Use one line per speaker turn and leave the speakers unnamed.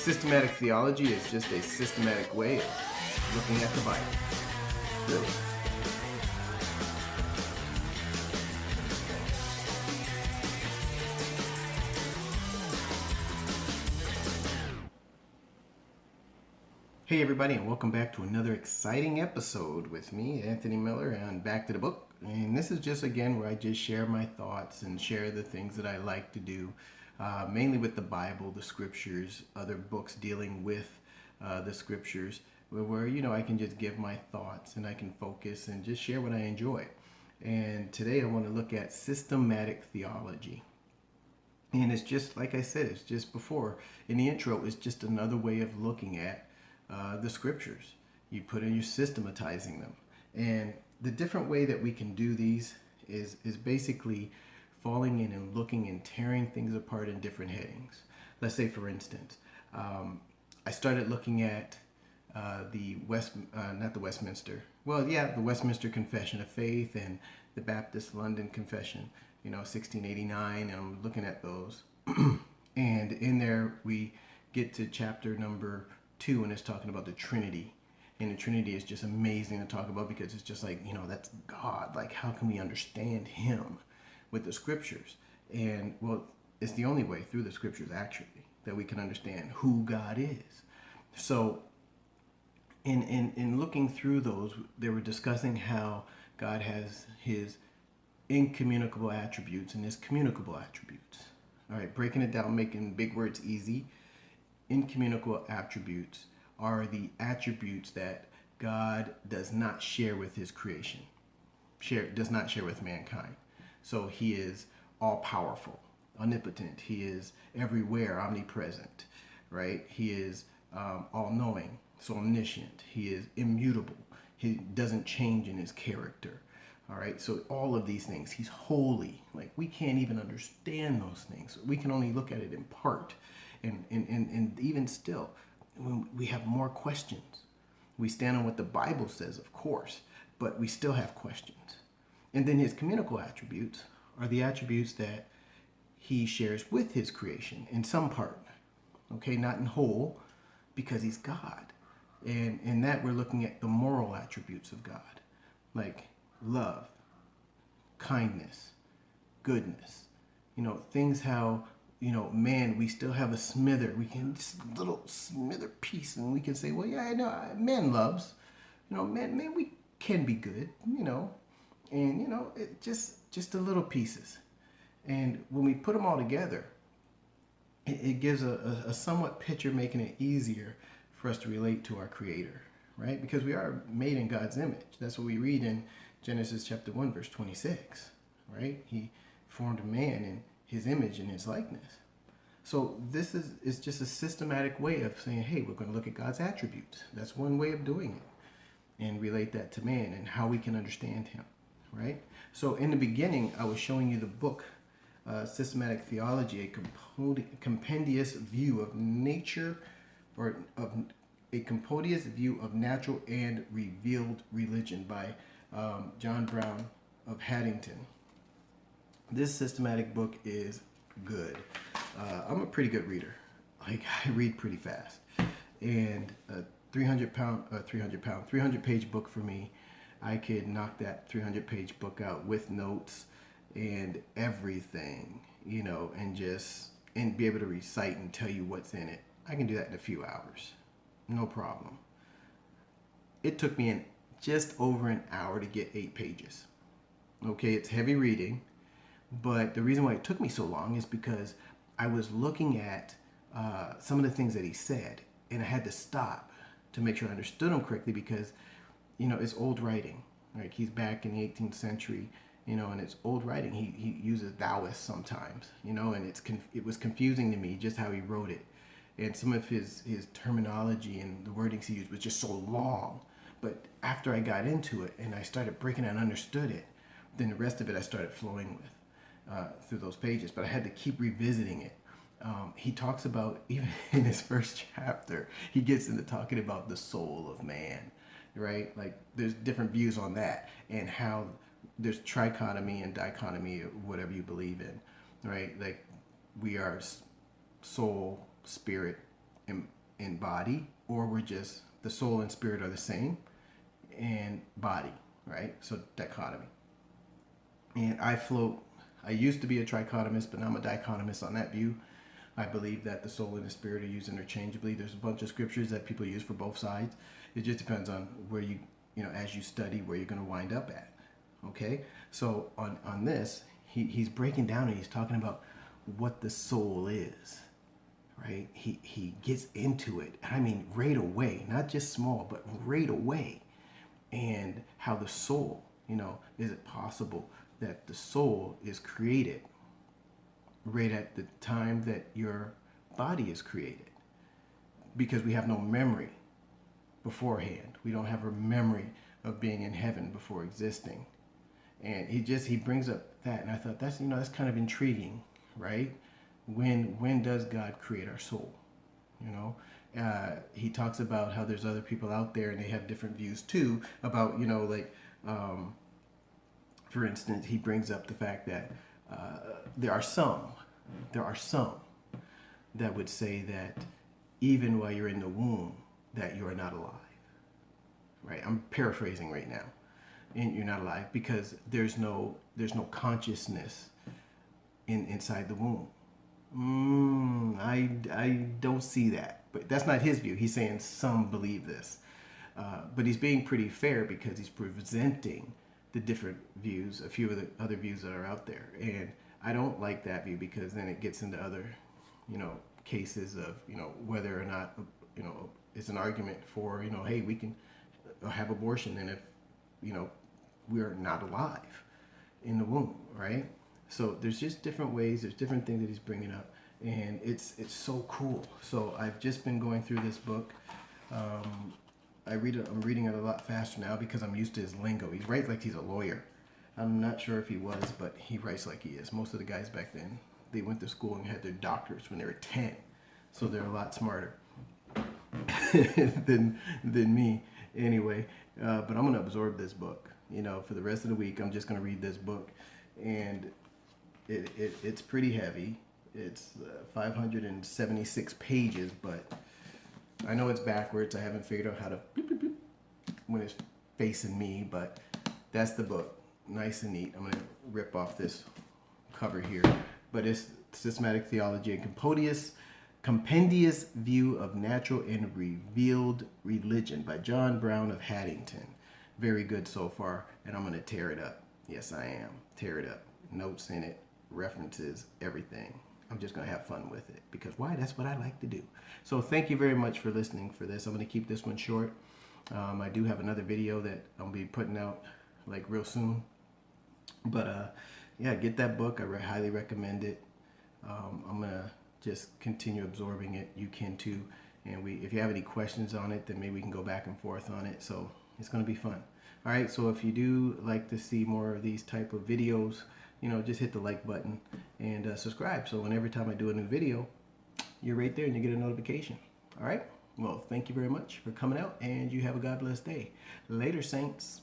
Systematic theology is just a systematic way of looking at the Bible. Really. Hey everybody, and welcome back to another exciting episode with me, Anthony Miller, and Back to the Book. And this is just again where I just share my thoughts and share the things that I like to do, mainly with the Bible, the scriptures, other books dealing with the scriptures, where I can just give my thoughts and I can focus and just share what I enjoy. And today I want to look at systematic theology. And it's just like I said, it's just before in the intro, it's just another way of looking at the scriptures. You're systematizing them. And the different way that we can do these is basically falling in and looking and tearing things apart in different headings. Let's say, for instance, I started looking at the Westminster Confession of Faith and the Baptist London Confession, 1689, and I'm looking at those. And in there we get to chapter number 2, and it's talking about the Trinity. And the Trinity is just amazing to talk about because it's just like, that's God. Like, how can we understand him with the scriptures? And, well, it's the only way through the scriptures, actually, that we can understand who God is. So, in looking through those, they were discussing how God has his incommunicable attributes and his communicable attributes. All right, breaking it down, making big words easy. Incommunicable attributes are the attributes that God does not share with his creation, does not share with mankind. So he is all-powerful, omnipotent. He is everywhere, omnipresent, right? He is all-knowing, so omniscient. He is immutable. He doesn't change in his character, all right? So all of these things, he's holy. Like, we can't even understand those things. We can only look at it in part. And even still, when we have more questions. We stand on what the Bible says, of course, but we still have questions. And then his communicable attributes are the attributes that he shares with his creation in some part, okay, not in whole, because he's God. And in that we're looking at the moral attributes of God, like love, kindness, goodness, things how man, we still have a smither. We can just a little smither piece, and we can say, well, yeah, I know, man loves, man, we can be good, and it just the little pieces. And when we put them all together, it gives a somewhat picture, making it easier for us to relate to our Creator, right? Because we are made in God's image. That's what we read in Genesis chapter 1, verse 26, right? He formed a man in his image and his likeness. So this is just a systematic way of saying, hey, we're going to look at God's attributes. That's one way of doing it, and relate that to man and how we can understand him, right? So in the beginning, I was showing you the book, Systematic Theology, a compendious view of nature, or of a compendious view of natural and revealed religion by John Brown of Haddington. This systematic book is good. I'm a pretty good reader. Like, I read pretty fast. And a 300 page book for me, I could knock that 300-page book out with notes and everything, and be able to recite and tell you what's in it. I can do that in a few hours. No problem. It took me just over an hour to get 8 pages. Okay, it's heavy reading. But the reason why it took me so long is because I was looking at some of the things that he said, and I had to stop to make sure I understood him correctly because, it's old writing. Like, he's back in the 18th century, and it's old writing. He uses Taoist sometimes, and it was confusing to me just how he wrote it. And some of his terminology and the wordings he used was just so long. But after I got into it and I started breaking it and understood it, then the rest of it I started flowing with. Through those pages, but I had to keep revisiting it. He talks about, even in his first chapter, he gets into talking about the soul of man, right? Like, there's different views on that, and how there's trichotomy and dichotomy, or whatever you believe in, right? Like, we are soul, spirit, and and body, or we're just the soul and spirit are the same and body, right? So dichotomy. And I used to be a trichotomist, but now I'm a dichotomist on that view. I believe that the soul and the spirit are used interchangeably. There's a bunch of scriptures that people use for both sides. It just depends on where as you study, where you're going to wind up at. Okay? So on this, he's breaking down and he's talking about what the soul is, right? He gets into it. I mean, right away, not just small, but right away. And how the soul, is it possible that the soul is created right at the time that your body is created? Because we have no memory beforehand. We don't have a memory of being in heaven before existing. And he brings up that, and I thought that's kind of intriguing, right? When does God create our soul? He talks about how there's other people out there and they have different views too about, for instance, he brings up the fact that there are some that would say that even while you're in the womb, that you are not alive, right? I'm paraphrasing right now. And you're not alive because there's no consciousness inside the womb. I don't see that, but that's not his view. He's saying some believe this, but he's being pretty fair because he's presenting the different views, a few of the other views that are out there, and I don't like that view because then it gets into other, cases of whether or not it's an argument for hey, we can have abortion, and if we're not alive in the womb, right? So there's just different ways, there's different things that he's bringing up, and it's so cool. So I've just been going through this book. I'm reading it a lot faster now because I'm used to his lingo. He writes like he's a lawyer. I'm not sure if he was, but he writes like he is. Most of the guys back then, they went to school and had their doctorates when they were 10, so they're a lot smarter than me anyway. But I'm going to absorb this book. For the rest of the week, I'm just going to read this book, and it's pretty heavy. It's 576 pages, but I know it's backwards. I haven't figured out how to when it's facing me, but that's the book. Nice and neat. I'm going to rip off this cover here, but it's Systematic Theology and Compendious View of Natural and Revealed Religion by John Brown of Haddington. Very good so far, and I'm going to tear it up. Yes, I am. Tear it up. Notes in it, references, everything. I'm just going to have fun with it because why? That's what I like to do. So thank you very much for listening for this. I'm going to keep this one short. I do have another video that I'll be putting out like real soon. But yeah, get that book. I highly recommend it. I'm going to just continue absorbing it. You can too. And if you have any questions on it, then maybe we can go back and forth on it. So it's going to be fun. All right, so if you do like to see more of these type of videos, just hit the like button and subscribe. So every time I do a new video, you're right there and you get a notification. All right, well, thank you very much for coming out, and you have a God bless day. Later, saints.